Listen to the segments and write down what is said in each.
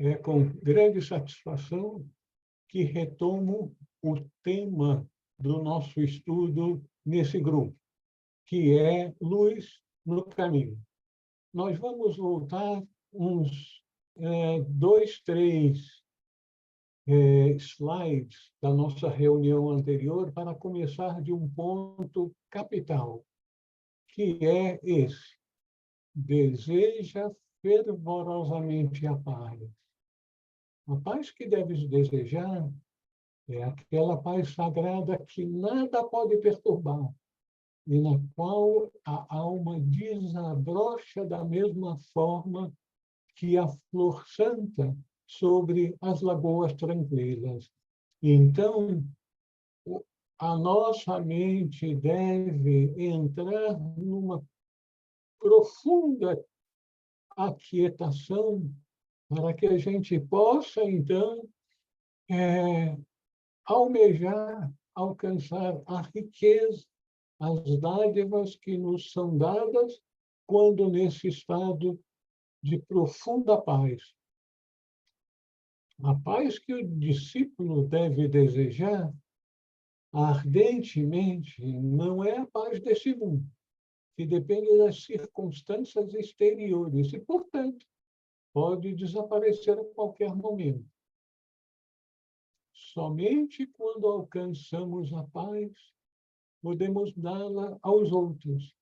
É com grande satisfação que retomo o tema do nosso estudo nesse grupo, que é Luz no Caminho. Nós vamos voltar uns 2, 3 slides da nossa reunião anterior para começar de um ponto capital, que é esse: deseja fervorosamente a paz. A paz que deves desejar é aquela paz sagrada que nada pode perturbar e na qual a alma desabrocha da mesma forma que a flor santa sobre as lagoas tranquilas. Então, a nossa mente deve entrar numa profunda aquietação para que a gente possa, então, almejar, alcançar a riqueza, as dádivas que nos são dadas quando nesse estado de profunda paz. A paz que o discípulo deve desejar ardentemente não é a paz desse mundo, que depende das circunstâncias exteriores e, portanto, pode desaparecer a qualquer momento. Somente quando alcançamos a paz, podemos dá-la aos outros.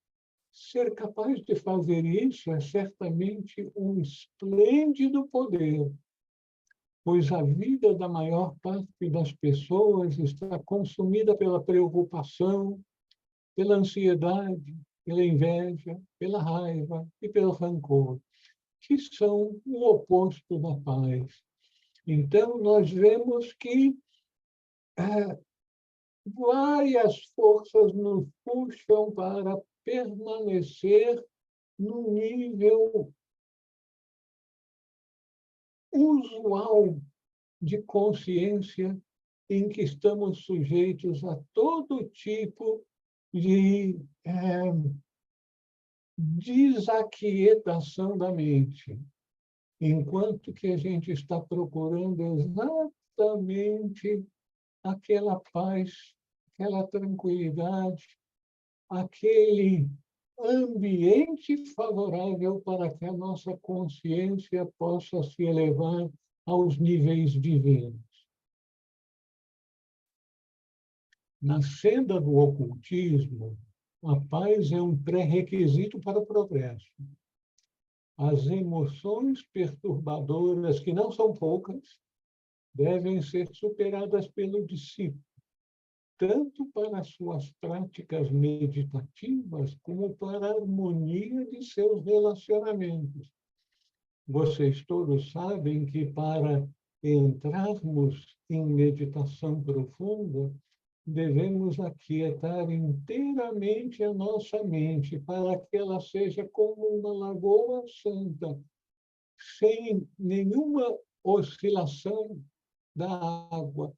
Ser capaz de fazer isso é certamente um esplêndido poder, pois a vida da maior parte das pessoas está consumida pela preocupação, pela ansiedade, pela inveja, pela raiva e pelo rancor, que são o oposto da paz. Então, nós vemos que várias forças nos puxam para permanecer no nível usual de consciência em que estamos sujeitos a todo tipo de desaquietação da mente, enquanto que a gente está procurando exatamente aquela paz, aquela tranquilidade, aquele ambiente favorável para que a nossa consciência possa se elevar aos níveis divinos. Na senda do ocultismo, a paz é um pré-requisito para o progresso. As emoções perturbadoras, que não são poucas, devem ser superadas pelo discípulo, tanto para suas práticas meditativas como para a harmonia de seus relacionamentos. Vocês todos sabem que para entrarmos em meditação profunda, devemos aquietar inteiramente a nossa mente para que ela seja como uma lagoa santa, sem nenhuma oscilação da água,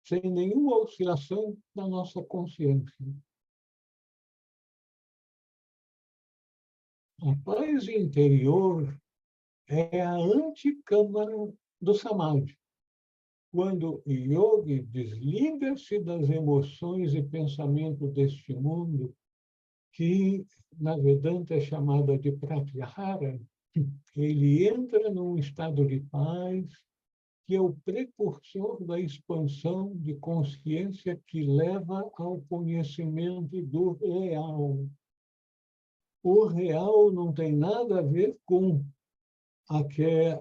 sem nenhuma oscilação da nossa consciência. A paz interior é a anticâmara do samadhi. Quando o yogi desliga-se das emoções e pensamentos deste mundo, que na Vedanta é chamada de pratyahara, ele entra num estado de paz, que é o precursor da expansão de consciência que leva ao conhecimento do real. O real não tem nada a ver com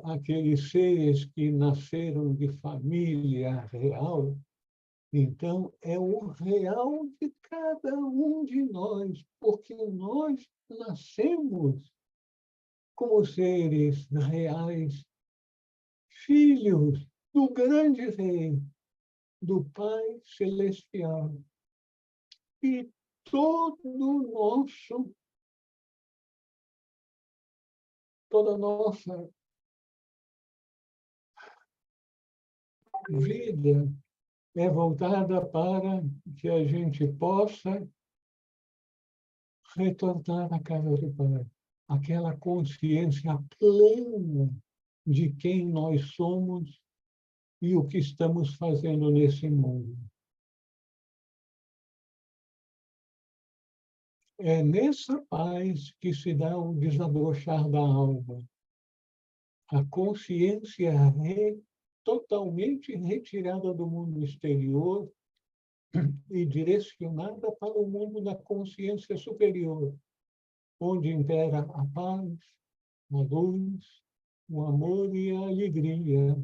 aqueles seres que nasceram de família real. Então, é o real de cada um de nós, porque nós nascemos como seres reais, filhos do grande Rei, do Pai Celestial. E toda a nossa vida é voltada para que a gente possa retornar à casa do Pai. Aquela consciência plena de quem nós somos e o que estamos fazendo nesse mundo. É nessa paz que se dá o desabrochar da alma. A consciência totalmente retirada do mundo exterior e direcionada para o mundo da consciência superior, onde impera a paz, a luz, o amor e a alegria.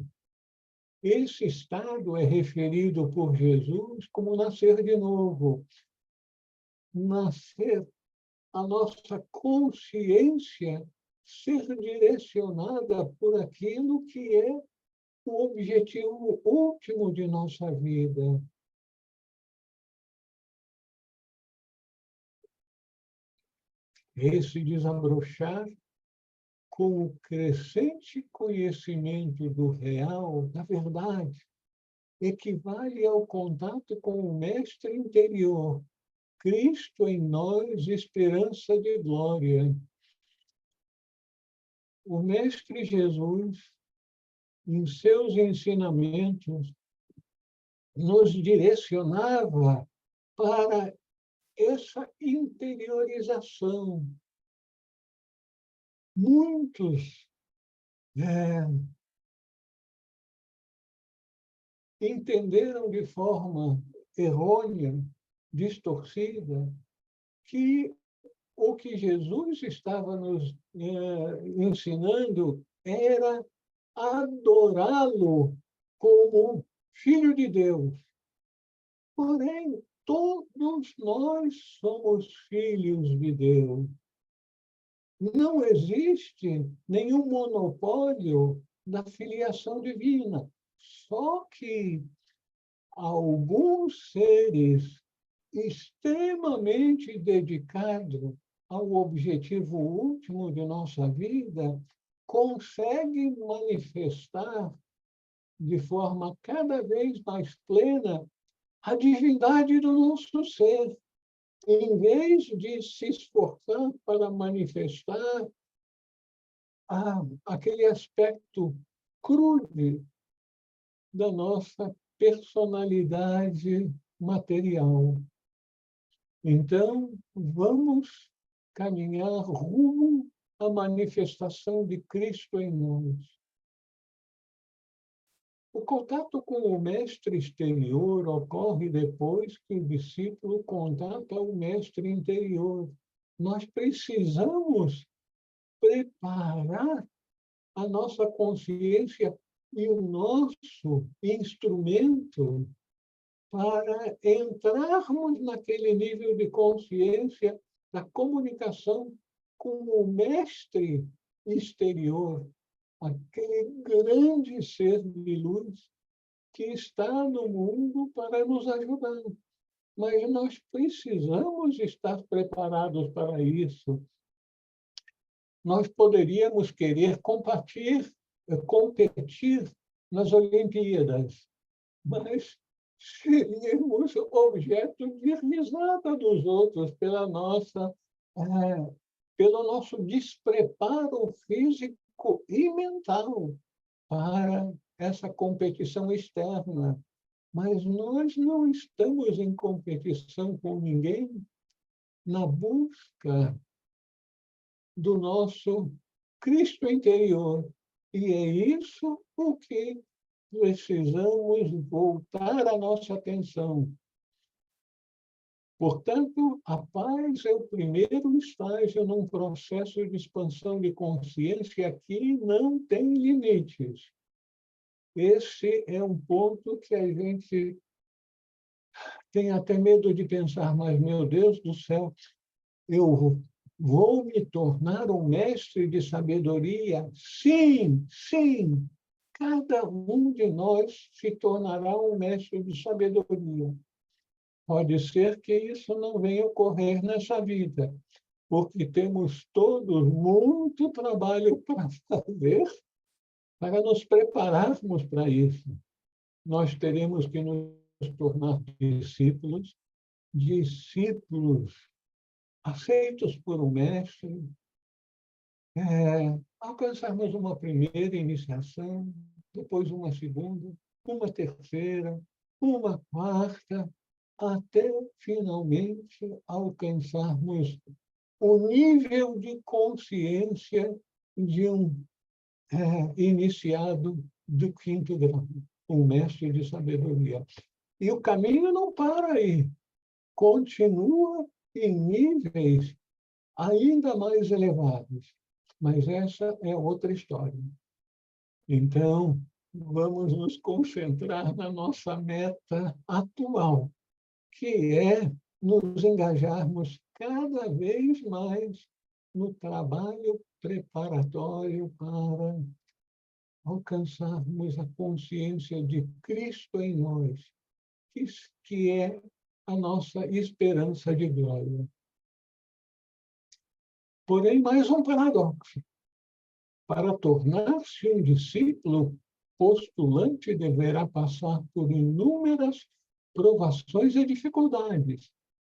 Esse estado é referido por Jesus como nascer de novo. Nascer, a nossa consciência ser direcionada por aquilo que é o objetivo último de nossa vida. Esse desabrochar com o crescente conhecimento do real, da verdade, equivale ao contato com o mestre interior, Cristo em nós, esperança de glória. O mestre Jesus, em seus ensinamentos, nos direcionava para essa interiorização. Muitos entenderam de forma errônea, distorcida, que o que Jesus estava nos ensinando era adorá-lo como Filho de Deus. Porém, todos nós somos filhos de Deus. Não existe nenhum monopólio da filiação divina. Só que alguns seres extremamente dedicados ao objetivo último de nossa vida conseguem manifestar de forma cada vez mais plena a divindade do nosso ser, em vez de se esforçar para manifestar aquele aspecto crude da nossa personalidade material. Então, vamos caminhar rumo à manifestação de Cristo em nós. O contato com o mestre exterior ocorre depois que o discípulo contata o mestre interior. Nós precisamos preparar a nossa consciência e o nosso instrumento para entrarmos naquele nível de consciência da comunicação com o mestre exterior, aquele grande ser de luz que está no mundo para nos ajudar. Mas nós precisamos estar preparados para isso. Nós poderíamos querer competir nas Olimpíadas, mas seríamos objeto de risada dos outros pelo nosso despreparo físico e mental para essa competição externa. Mas nós não estamos em competição com ninguém na busca do nosso Cristo interior. E é isso o que precisamos voltar a nossa atenção. Portanto, a paz é o primeiro estágio num processo de expansão de consciência que não tem limites. Esse é um ponto que a gente tem até medo de pensar, mas, meu Deus do céu, eu vou me tornar um mestre de sabedoria? Sim, sim. Cada um de nós se tornará um mestre de sabedoria. Pode ser que isso não venha ocorrer nessa vida, porque temos todos muito trabalho para fazer para nos prepararmos para isso. Nós teremos que nos tornar discípulos, discípulos aceitos por um mestre, alcançarmos uma primeira iniciação, depois uma segunda, uma terceira, uma quarta, até finalmente alcançarmos o nível de consciência de um iniciado do quinto grau, um mestre de sabedoria. E o caminho não para aí, continua em níveis ainda mais elevados. Mas essa é outra história. Então, vamos nos concentrar na nossa meta atual, que é nos engajarmos cada vez mais no trabalho preparatório para alcançarmos a consciência de Cristo em nós, que é a nossa esperança de glória. Porém, mais um paradoxo. Para tornar-se um discípulo, postulante deverá passar por inúmeras provações e dificuldades,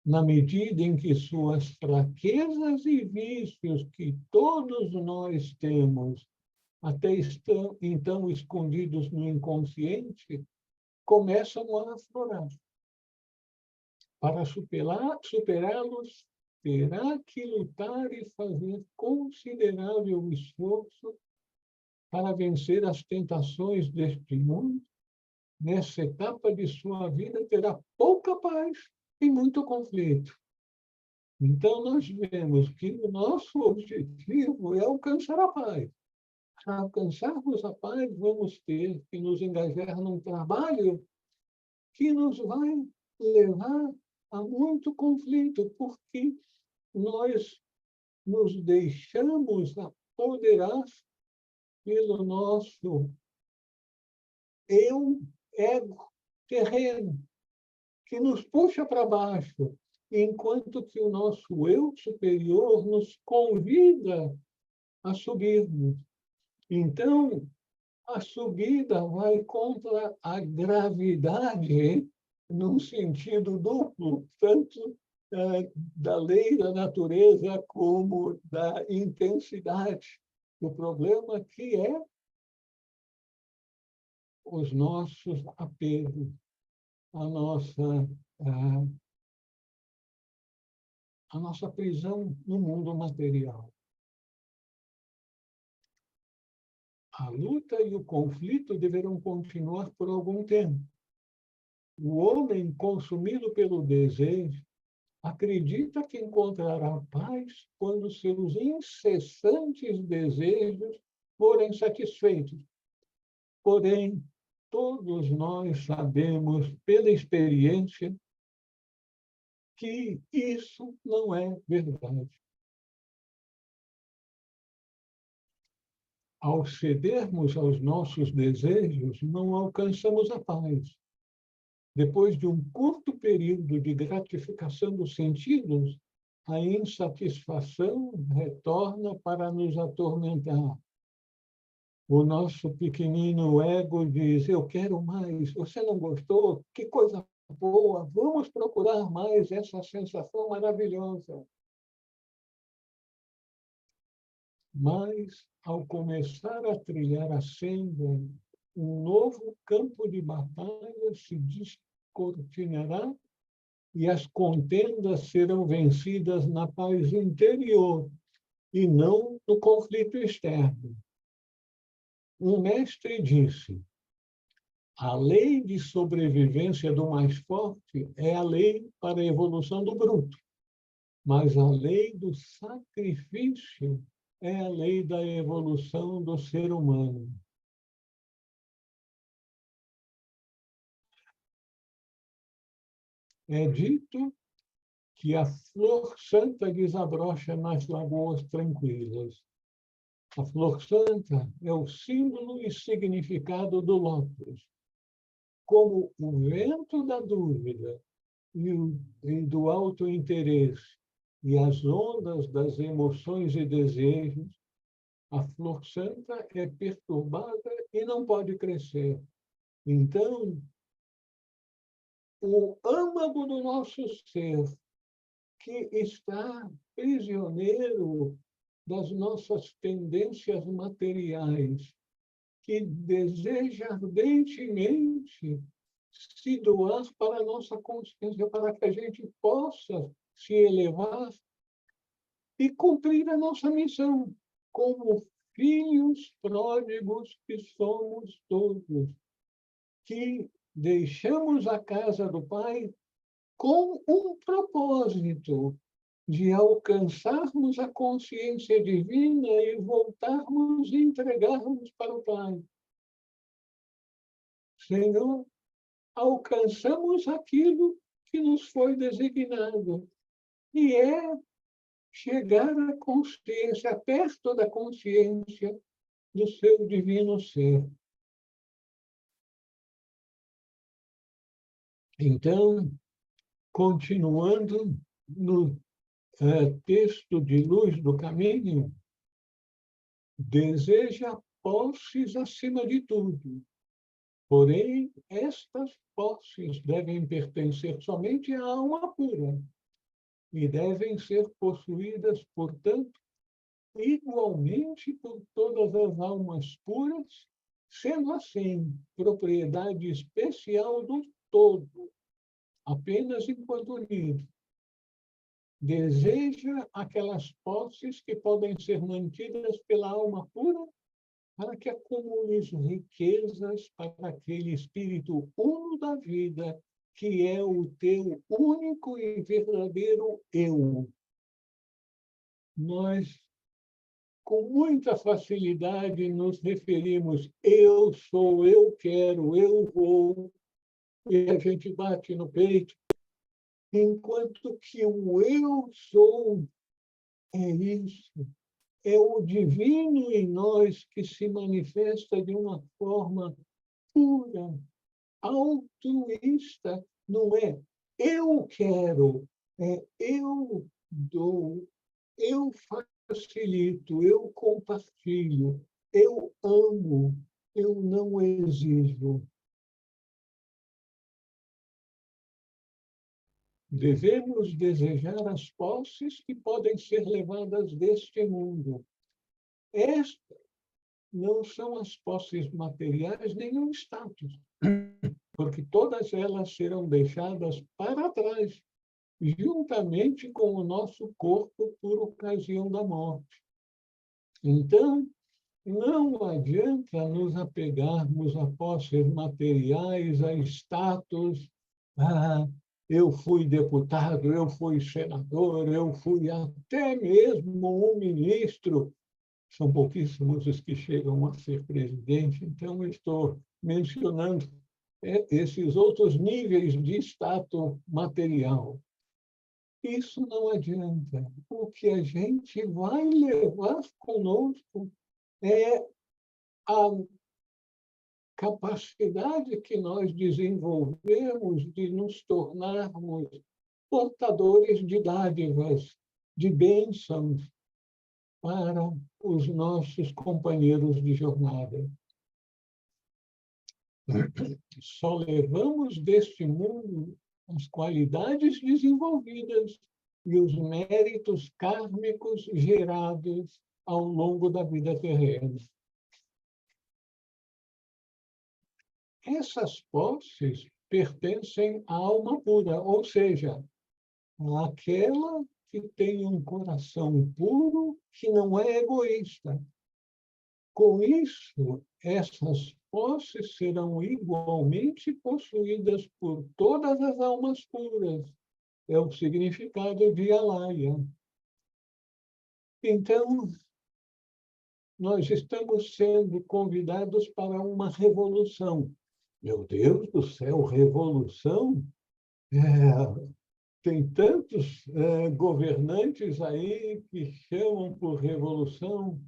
na medida em que suas fraquezas e vícios que todos nós temos, até estão então escondidos no inconsciente, começam a aflorar. Para superá-los, terá que lutar e fazer considerável esforço para vencer as tentações deste mundo. Nessa etapa de sua vida, terá pouca paz e muito conflito. Então, nós vemos que o nosso objetivo é alcançar a paz. Para alcançarmos a paz, vamos ter que nos engajar num trabalho que nos vai levar a muito conflito, porque nós nos deixamos apoderar pelo nosso eu, ego terreno, que nos puxa para baixo, enquanto que o nosso eu superior nos convida a subirmos. Então, a subida vai contra a gravidade, num sentido duplo, tanto da lei da natureza como da intensidade. O problema que é os nossos apegos, a nossa, a, a nossa prisão no mundo material. A luta e o conflito deverão continuar por algum tempo. O homem, consumido pelo desejo, acredita que encontrará paz quando seus incessantes desejos forem satisfeitos. Porém, todos nós sabemos, pela experiência, que isso não é verdade. Ao cedermos aos nossos desejos, não alcançamos a paz. Depois de um curto período de gratificação dos sentidos, a insatisfação retorna para nos atormentar. O nosso pequenino ego diz: eu quero mais, você não gostou? Que coisa boa, vamos procurar mais essa sensação maravilhosa. Mas, ao começar a trilhar a senda, um novo campo de batalha se descortinará e as contendas serão vencidas na paz interior e não no conflito externo. Um mestre disse: a lei de sobrevivência do mais forte é a lei para a evolução do bruto, mas a lei do sacrifício é a lei da evolução do ser humano. É dito que a flor santa desabrocha nas lagoas tranquilas. A flor santa é o símbolo e significado do lótus. Como o vento da dúvida e do autointeresse e as ondas das emoções e desejos, a flor santa é perturbada e não pode crescer. Então, o âmago do nosso ser, que está prisioneiro das nossas tendências materiais, que deseja ardentemente se doar para a nossa consciência, para que a gente possa se elevar e cumprir a nossa missão, como filhos pródigos que somos todos, que deixamos a casa do Pai com um propósito de alcançarmos a consciência divina e voltarmos e entregarmos para o Pai. Senhor, alcançamos aquilo que nos foi designado, e é chegar à consciência, perto da consciência do seu divino ser. Então, continuando no texto de Luz do Caminho, deseja posses acima de tudo. Porém, estas posses devem pertencer somente à alma pura e devem ser possuídas, portanto, igualmente por todas as almas puras, sendo assim propriedade especial do todo, apenas enquanto unido. Deseja aquelas posses que podem ser mantidas pela alma pura, para que acumules riquezas para aquele espírito uno da vida, que é o teu único e verdadeiro eu. Nós, com muita facilidade, nos referimos eu sou, eu quero, eu vou, e a gente bate no peito, enquanto que o eu sou é isso. É o divino em nós que se manifesta de uma forma pura, altruísta. Não é eu quero, é eu dou, eu facilito, eu compartilho, eu amo, eu não exijo. Devemos desejar as posses que podem ser levadas deste mundo. Estas não são as posses materiais nem o status, porque todas elas serão deixadas para trás, juntamente com o nosso corpo por ocasião da morte. Então, não adianta nos apegarmos a posses materiais, a status. Eu fui deputado, eu fui senador, eu fui até mesmo um ministro. São pouquíssimos os que chegam a ser presidente, então eu estou mencionando esses outros níveis de status material. Isso não adianta. O que a gente vai levar conosco é a capacidade que nós desenvolvemos de nos tornarmos portadores de dádivas, de bênçãos para os nossos companheiros de jornada. Só levamos deste mundo as qualidades desenvolvidas e os méritos kármicos gerados ao longo da vida terrena. Essas posses pertencem à alma pura, ou seja, àquela que tem um coração puro, que não é egoísta. Com isso, essas posses serão igualmente possuídas por todas as almas puras. É o significado de Alaya. Então, nós estamos sendo convidados para uma revolução. Meu Deus do céu, revolução? Tem tantos governantes aí que chamam por revolução.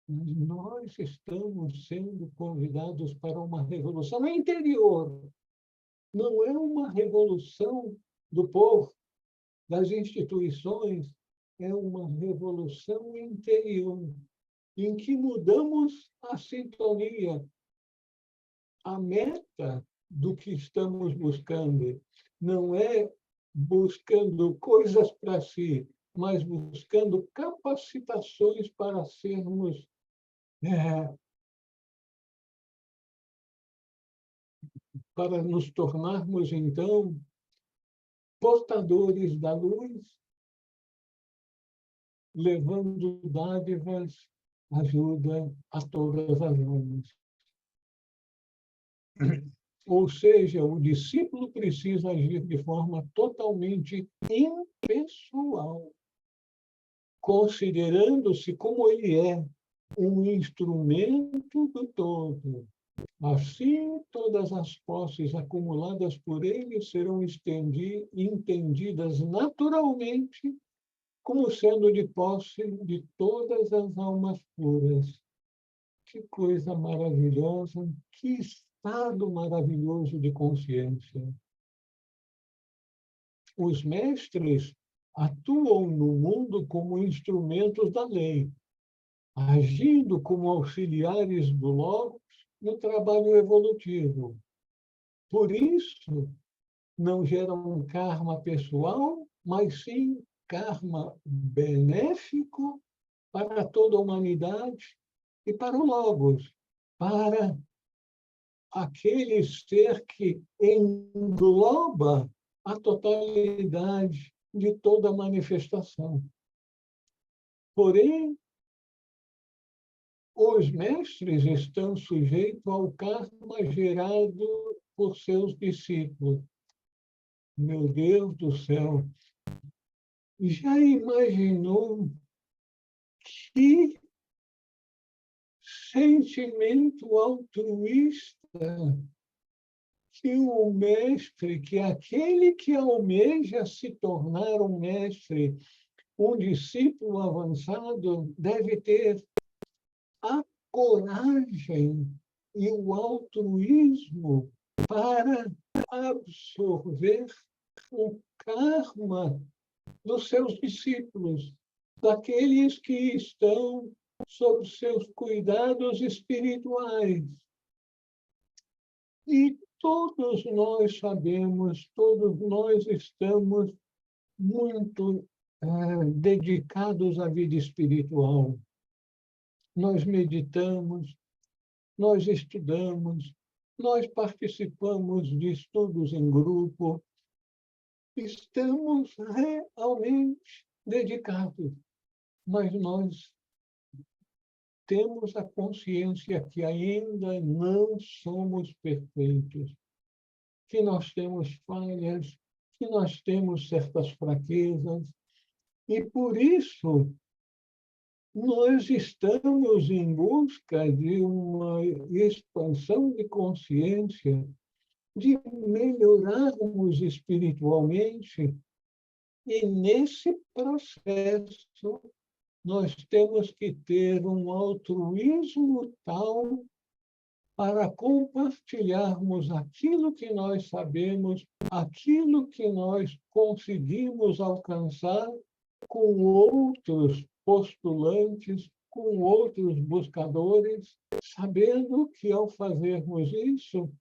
Nós estamos sendo convidados para uma revolução interior. Não é uma revolução do povo, das instituições, é uma revolução interior, em que mudamos a sintonia. A meta do que estamos buscando não é buscando coisas para si, mas buscando capacitações para sermos, para nos tornarmos, então, portadores da luz, levando dádivas, ajuda a todas as almas. Ou seja, o discípulo precisa agir de forma totalmente impessoal, considerando-se como ele é, um instrumento do todo. Assim, todas as posses acumuladas por ele serão entendidas naturalmente como sendo de posse de todas as almas puras. Que coisa maravilhosa, que estado maravilhoso de consciência. Os mestres atuam no mundo como instrumentos da lei, agindo como auxiliares do Logos no trabalho evolutivo. Por isso, não geram um karma pessoal, mas sim karma benéfico para toda a humanidade e para o Logos, para aquele ser que engloba a totalidade de toda manifestação. Porém, os mestres estão sujeitos ao karma gerado por seus discípulos. Meu Deus do céu! Já imaginou que sentimento altruísta que o mestre, que aquele que almeja se tornar um mestre, um discípulo avançado, deve ter a coragem e o altruísmo para absorver o karma dos seus discípulos, daqueles que estão sob seus cuidados espirituais. E todos nós sabemos, todos nós estamos muito dedicados à vida espiritual. Nós meditamos, nós estudamos, nós participamos de estudos em grupo, estamos realmente dedicados, mas nós temos a consciência que ainda não somos perfeitos, que nós temos falhas, que nós temos certas fraquezas, e por isso nós estamos em busca de uma expansão de consciência, de melhorarmos espiritualmente, e nesse processo nós temos que ter um altruísmo tal para compartilharmos aquilo que nós sabemos, aquilo que nós conseguimos alcançar com outros postulantes, com outros buscadores, sabendo que ao fazermos isso,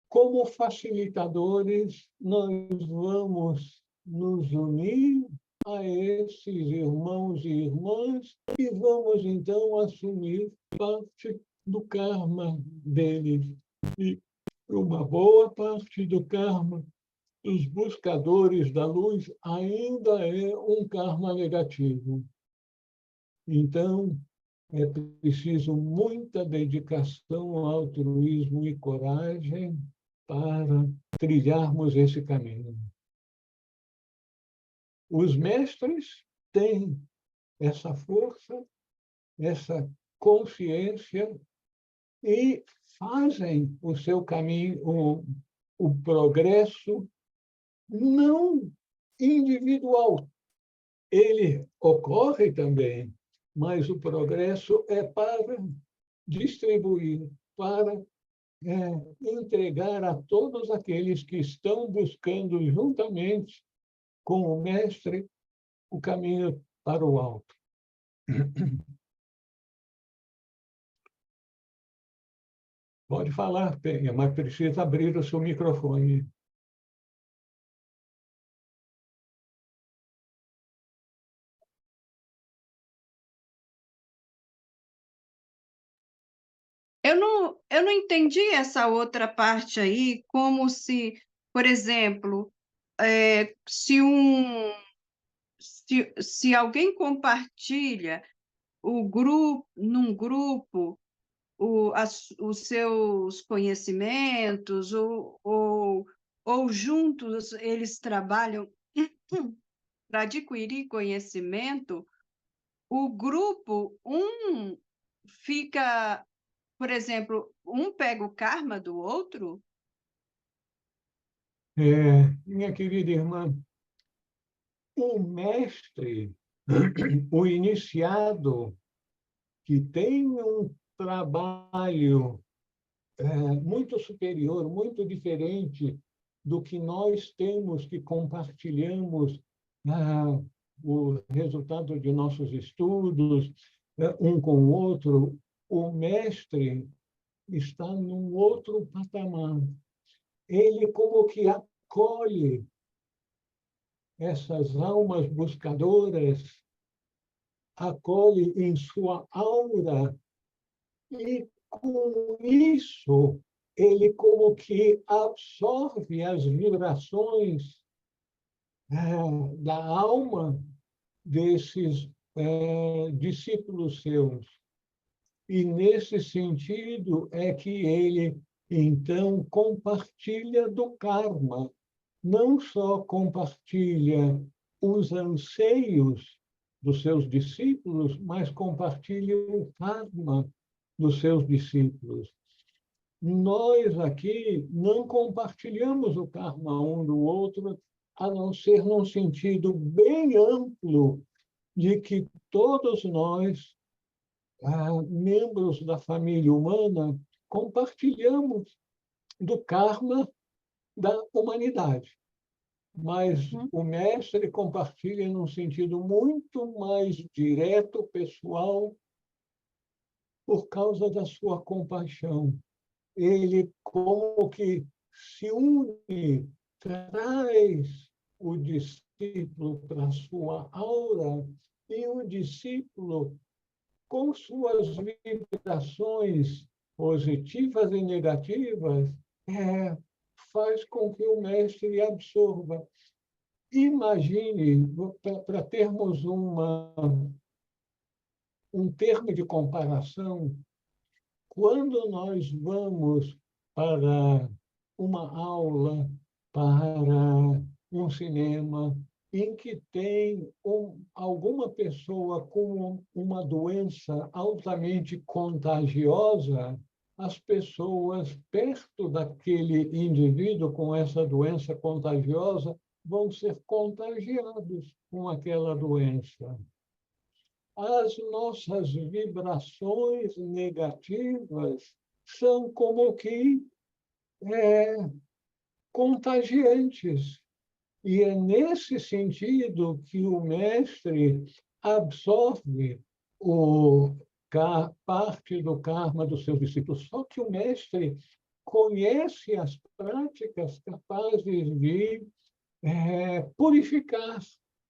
como facilitadores, nós vamos nos unir a esses irmãos e irmãs e vamos então assumir parte do karma deles. E uma boa parte do karma dos buscadores da luz ainda é um karma negativo. Então, é preciso muita dedicação, altruísmo e coragem para trilharmos esse caminho. Os mestres têm essa força, essa consciência e fazem o seu caminho, o progresso não individual. Ele ocorre também, mas o progresso é para distribuir, para entregar a todos aqueles que estão buscando juntamente com o mestre o caminho para o alto. Pode falar, Penha, mas precisa abrir o seu microfone. eu não entendi essa outra parte aí, como se, por exemplo, se se alguém compartilha num grupo os seus conhecimentos, ou juntos eles trabalham para adquirir conhecimento, o grupo, fica, por exemplo, um pega o karma do outro? Minha querida irmã, o mestre, o iniciado, que tem um trabalho muito superior, muito diferente do que nós temos que compartilhamos o resultado de nossos estudos um com o outro. O mestre está num outro patamar. Ele como que acolhe essas almas buscadoras, acolhe em sua aura e, com isso, ele como que absorve as vibrações da alma desses discípulos seus. E, nesse sentido, é que ele, então, compartilha do karma. Não só compartilha os anseios dos seus discípulos, mas compartilha o karma dos seus discípulos. Nós aqui não compartilhamos o karma um do outro, a não ser num sentido bem amplo de que todos nós, membros da família humana, compartilhamos do karma da humanidade. Mas o mestre compartilha num sentido muito mais direto, pessoal, por causa da sua compaixão. Ele como que se une, traz o discípulo para a sua aura, e o discípulo, com suas vibrações positivas e negativas, faz com que o mestre absorva. Imagine, para termos um termo de comparação, quando nós vamos para uma aula, para um cinema, em que tem alguma pessoa com uma doença altamente contagiosa, as pessoas perto daquele indivíduo com essa doença contagiosa vão ser contagiados com aquela doença. As nossas vibrações negativas são como que contagiantes. E é nesse sentido que o mestre absorve parte do karma dos seus discípulos. Só que o mestre conhece as práticas capazes de purificar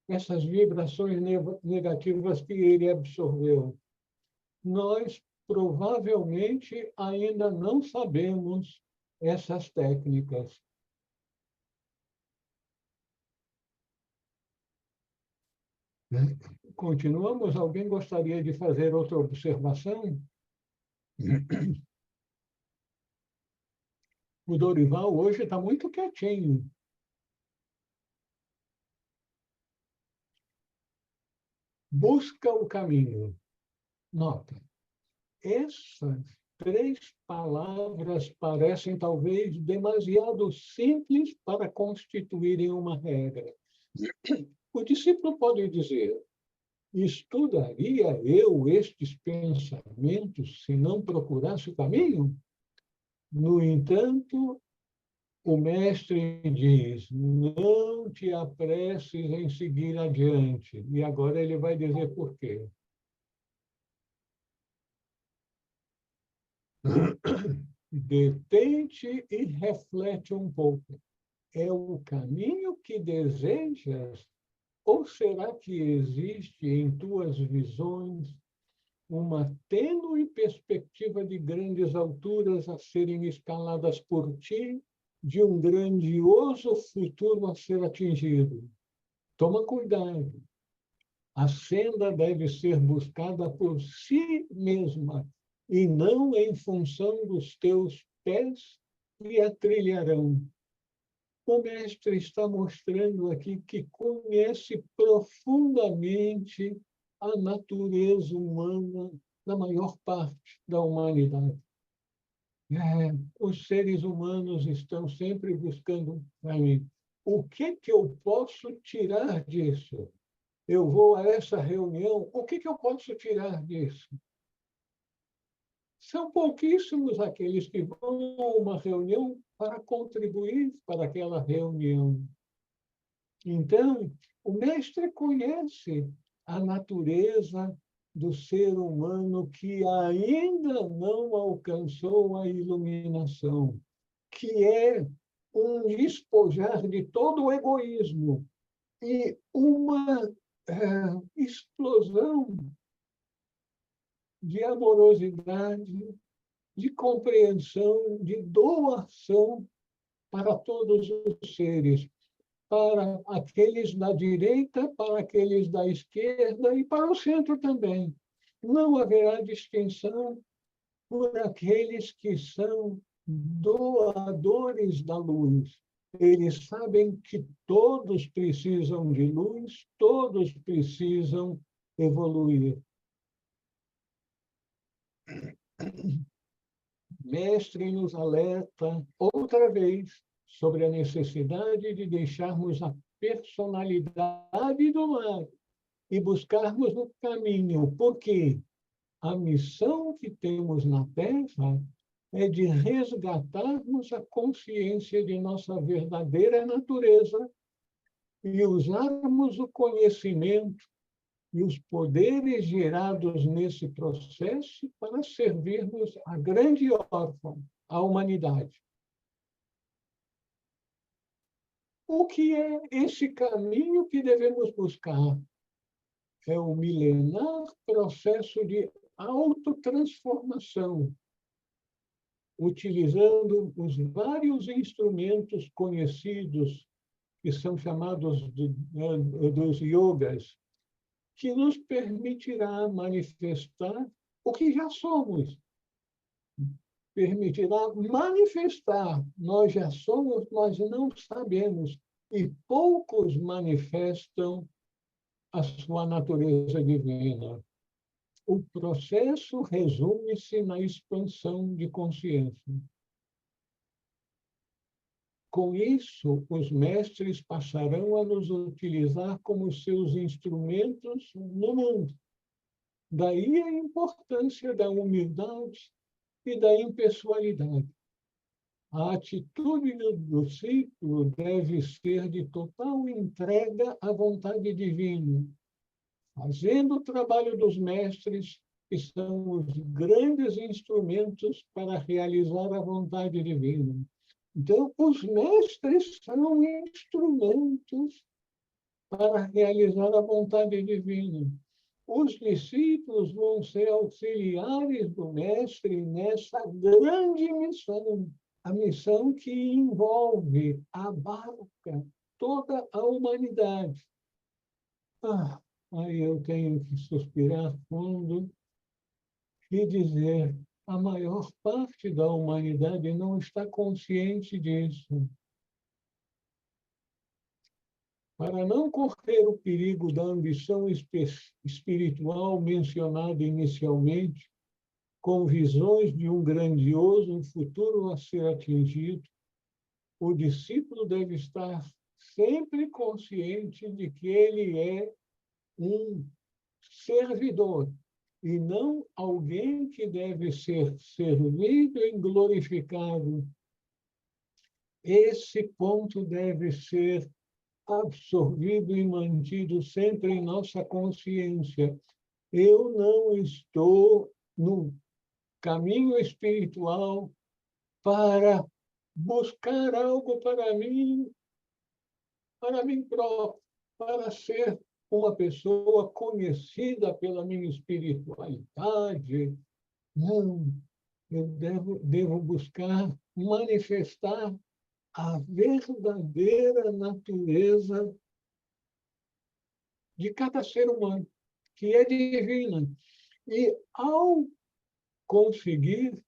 essas vibrações negativas que ele absorveu. Nós provavelmente ainda não sabemos essas técnicas. Continuamos? Alguém gostaria de fazer outra observação? O Dorival hoje está muito quietinho. Busca o caminho. Nota, essas 3 palavras parecem talvez demasiado simples para constituírem uma regra. O discípulo pode dizer: estudaria eu estes pensamentos se não procurasse o caminho? No entanto, o mestre diz: não te apresses em seguir adiante. E agora ele vai dizer por quê. Detente e reflete um pouco. É o caminho que desejas? Ou será que existe em tuas visões uma tênue perspectiva de grandes alturas a serem escaladas por ti, de um grandioso futuro a ser atingido. Toma cuidado. A senda deve ser buscada por si mesma e não em função dos teus pés que a trilharão. O mestre está mostrando aqui que conhece profundamente a natureza humana da maior parte da humanidade. Os seres humanos estão sempre buscando para mim. O que eu posso tirar disso? Eu vou a essa reunião, o que eu posso tirar disso? São pouquíssimos aqueles que vão a uma reunião para contribuir para aquela reunião. Então, o mestre conhece a natureza do ser humano que ainda não alcançou a iluminação, que é um despojar de todo o egoísmo e uma explosão de amorosidade, de compreensão, de doação para todos os seres, para aqueles da direita, para aqueles da esquerda e para o centro também. Não haverá distinção por aqueles que são doadores da luz. Eles sabem que todos precisam de luz, todos precisam evoluir. Mestre nos alerta outra vez sobre a necessidade de deixarmos a personalidade do lado e buscarmos o caminho, porque a missão que temos na Terra é de resgatarmos a consciência de nossa verdadeira natureza e usarmos o conhecimento e os poderes gerados nesse processo para servirmos a grande órfã, a humanidade. O que é esse caminho que devemos buscar? É o milenar processo de autotransformação, utilizando os vários instrumentos conhecidos, que são chamados dos yogas, que nos permitirá manifestar o que já somos. Permitirá manifestar. Nós já somos, nós não sabemos. E poucos manifestam a sua natureza divina. O processo resume-se na expansão de consciência. Com isso, os mestres passarão a nos utilizar como seus instrumentos no mundo. Daí a importância da humildade e da impessoalidade. A atitude do discípulo deve ser de total entrega à vontade divina, fazendo o trabalho dos mestres, que são os grandes instrumentos para realizar a vontade divina. Então, os mestres são instrumentos para realizar a vontade divina. Os discípulos vão ser auxiliares do mestre nessa grande missão, a missão que envolve, abarca toda a humanidade. Aí eu tenho que suspirar fundo e dizer: a maior parte da humanidade não está consciente disso. Para não correr o perigo da ambição espiritual mencionada inicialmente, com visões de um grandioso futuro a ser atingido, o discípulo deve estar sempre consciente de que ele é um servidor e não alguém que deve ser servido e glorificado. Esse ponto deve ser absorvido e mantido sempre em nossa consciência. Eu não estou no caminho espiritual para buscar algo para mim próprio, para ser uma pessoa conhecida pela minha espiritualidade. Não, eu devo buscar manifestar a verdadeira natureza de cada ser humano, que é divina. E, ao conseguir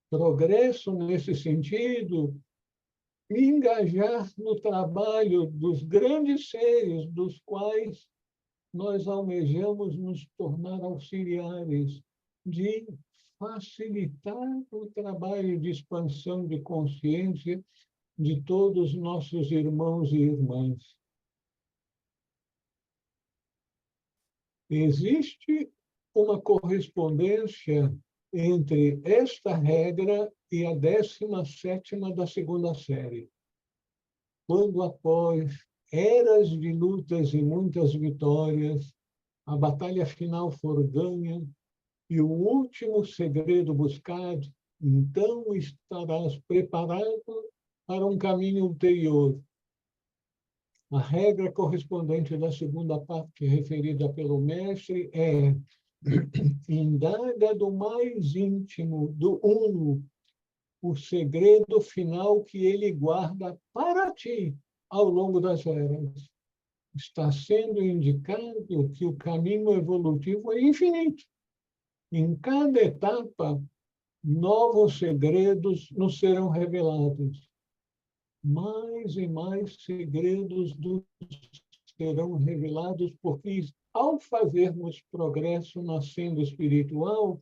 progresso nesse sentido, me engajar no trabalho dos grandes seres dos quais nós almejamos nos tornar auxiliares, de facilitar o trabalho de expansão de consciência de todos nossos irmãos e irmãs. Existe uma correspondência entre esta regra e a 17ª da segunda série. Quando, após eras de lutas e muitas vitórias, a batalha final for ganha e o último segredo buscado, então estarás preparado para um caminho ulterior. A regra correspondente da segunda parte referida pelo mestre é: indaga do mais íntimo, do uno, o segredo final que ele guarda para ti ao longo das eras. Está sendo indicado que o caminho evolutivo é infinito. Em cada etapa, novos segredos nos serão revelados. Mais e mais segredos nos serão revelados, porque, ao fazermos progresso na senda espiritual,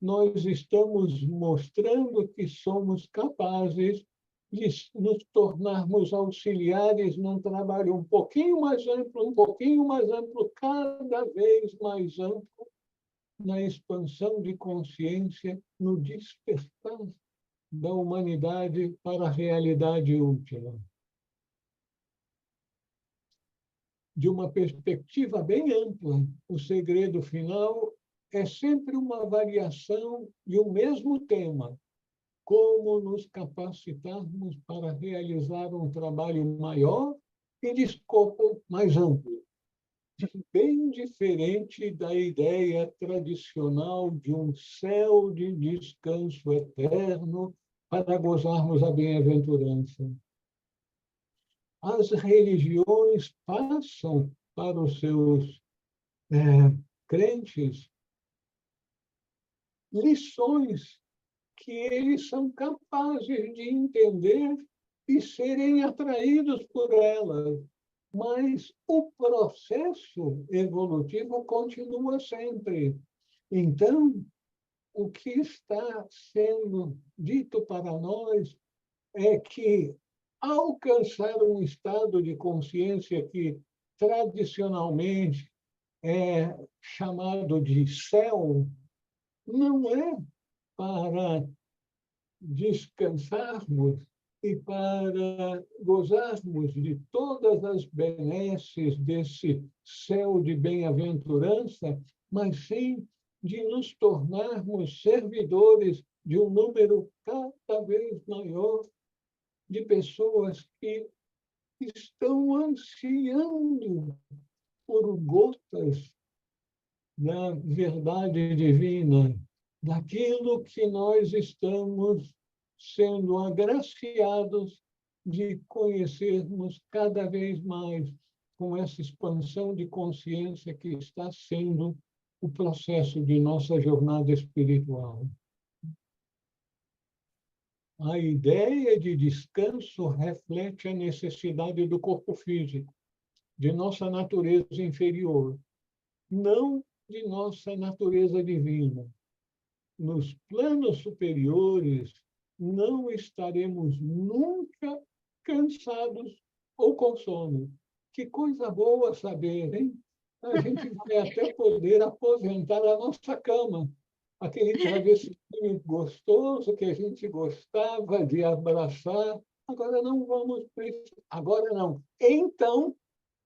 nós estamos mostrando que somos capazes de nos tornarmos auxiliares num trabalho um pouquinho mais amplo, cada vez mais amplo, na expansão de consciência, no despertar da humanidade para a realidade última. De uma perspectiva bem ampla, o segredo final é sempre uma variação de um mesmo tema: como nos capacitarmos para realizar um trabalho maior e de escopo mais amplo, bem diferente da ideia tradicional de um céu de descanso eterno para gozarmos a bem-aventurança. As religiões passam para os seus crentes lições que eles são capazes de entender e serem atraídos por elas. Mas o processo evolutivo continua sempre. Então, o que está sendo dito para nós é que alcançar um estado de consciência que tradicionalmente é chamado de céu não é para descansarmos e para gozarmos de todas as benesses desse céu de bem-aventurança, mas sim de nos tornarmos servidores de um número cada vez maior de pessoas que estão ansiando por gotas da verdade divina, daquilo que nós estamos sendo agraciados de conhecermos cada vez mais, com essa expansão de consciência que está sendo o processo de nossa jornada espiritual. A ideia de descanso reflete a necessidade do corpo físico, de nossa natureza inferior, não de nossa natureza divina. Nos planos superiores, não estaremos nunca cansados ou com sono. Que coisa boa saber, hein? A gente vai até poder aposentar a nossa cama, aquele travesseiro gostoso que a gente gostava de abraçar. Agora não vamos precisar. Agora não. Então,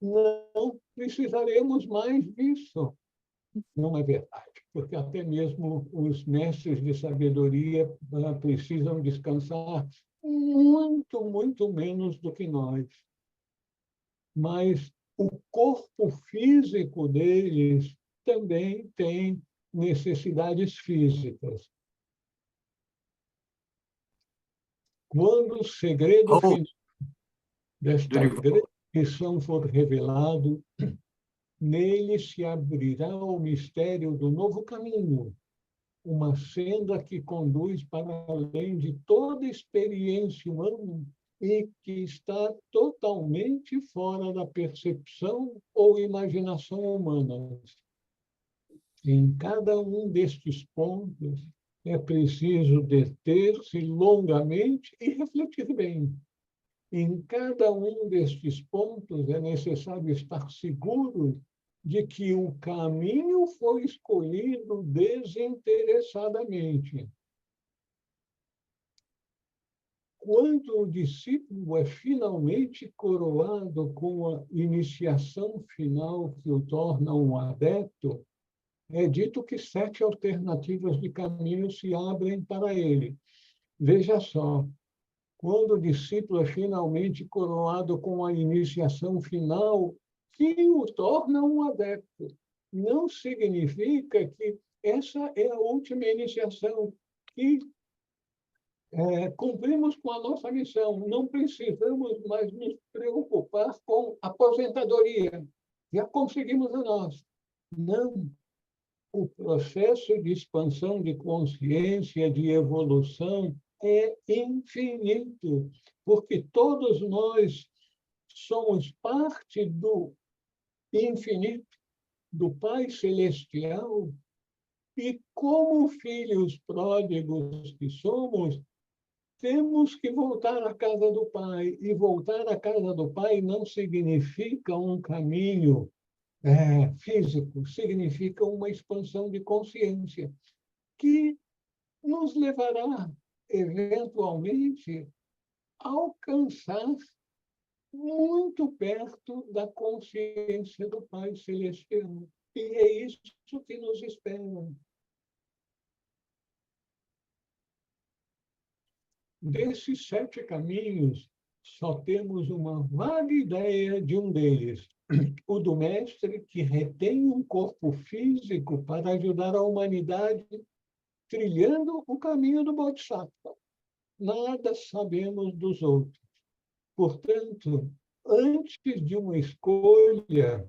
não precisaremos mais disso. Não é verdade, porque até mesmo os mestres de sabedoria precisam descansar muito, muito menos do que nós. Mas o corpo físico deles também tem necessidades físicas. Quando o segredo Oh, final desta Dorival. grande missão for revelado, nele se abrirá o mistério do novo caminho, uma senda que conduz para além de toda experiência humana e que está totalmente fora da percepção ou imaginação humanas. Em cada um destes pontos, é preciso deter-se longamente e refletir bem. Em cada um destes pontos, é necessário estar seguro de que o caminho foi escolhido desinteressadamente. Quando o discípulo é finalmente coroado com a iniciação final que o torna um adepto, é dito que 7 alternativas de caminho se abrem para ele. Veja só, quando o discípulo é finalmente coroado com a iniciação final, que o torna um adepto. Não significa que essa é a última iniciação, que cumprimos com a nossa missão. Não precisamos mais nos preocupar com aposentadoria. Já conseguimos a nós. Não. O processo de expansão de consciência, de evolução, é infinito, porque todos nós somos parte do infinito, do Pai Celestial, e como filhos pródigos que somos, temos que voltar à casa do Pai. E voltar à casa do Pai não significa um caminho físico, significa uma expansão de consciência que nos levará, eventualmente, a alcançar muito perto da consciência do Pai Celestial. E é isso que nos espera. Desses 7 caminhos, só temos uma vaga ideia de um deles, o do mestre que retém um corpo físico para ajudar a humanidade trilhando o caminho do Bodhisattva. Nada sabemos dos outros. Portanto, antes de uma escolha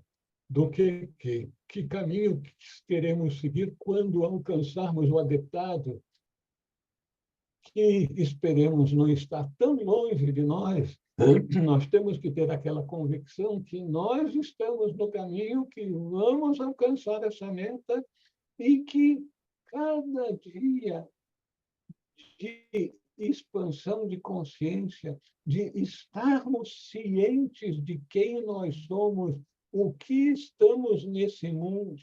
do que caminho queremos seguir quando alcançarmos o adeptado, que esperemos não estar tão longe de nós, nós temos que ter aquela convicção que nós estamos no caminho, que vamos alcançar essa meta e que cada dia de expansão de consciência, de estarmos cientes de quem nós somos, o que estamos nesse mundo,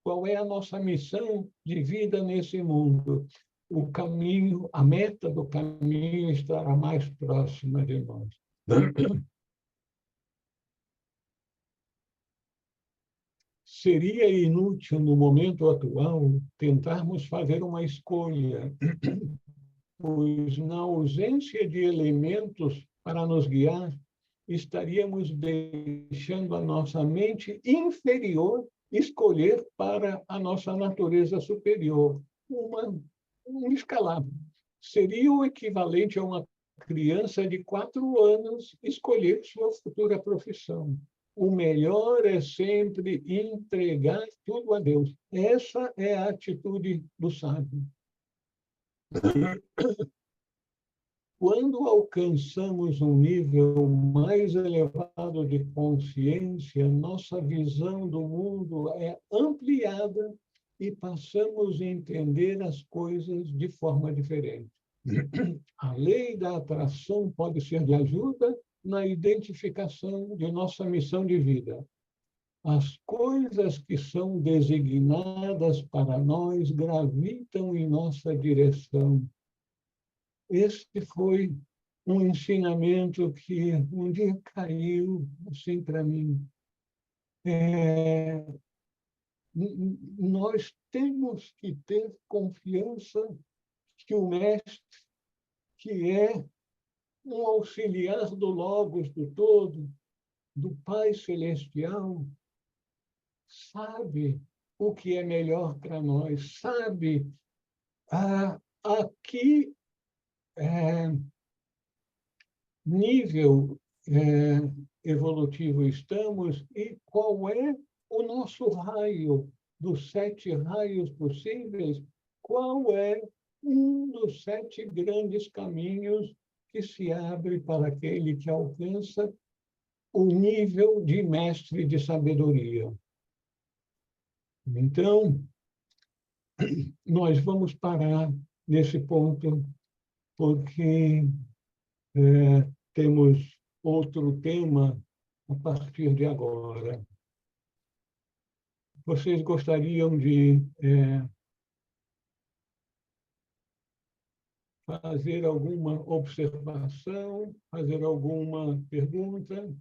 qual é a nossa missão de vida nesse mundo. O caminho, a meta do caminho estará mais próxima de nós. Seria inútil, no momento atual, tentarmos fazer uma escolha, pois, na ausência de elementos para nos guiar, estaríamos deixando a nossa mente inferior escolher para a nossa natureza superior, um escalado. Seria o equivalente a uma criança de 4 anos escolher sua futura profissão. O melhor é sempre entregar tudo a Deus. Essa é a atitude do sábio. Quando alcançamos um nível mais elevado de consciência, nossa visão do mundo é ampliada e passamos a entender as coisas de forma diferente. A lei da atração pode ser de ajuda na identificação de nossa missão de vida. As coisas que são designadas para nós gravitam em nossa direção. Este foi um ensinamento que um dia caiu assim para mim. Nós temos que ter confiança que o mestre, que é um auxiliar do Logos do todo, do Pai Celestial sabe o que é melhor para nós, sabe a que nível evolutivo estamos e qual é o nosso raio dos 7 raios possíveis, qual é um dos 7 grandes caminhos que se abre para aquele que alcança o nível de mestre de sabedoria. Então, nós vamos parar nesse ponto, porque temos outro tema a partir de agora. Vocês gostariam de fazer alguma observação, fazer alguma pergunta?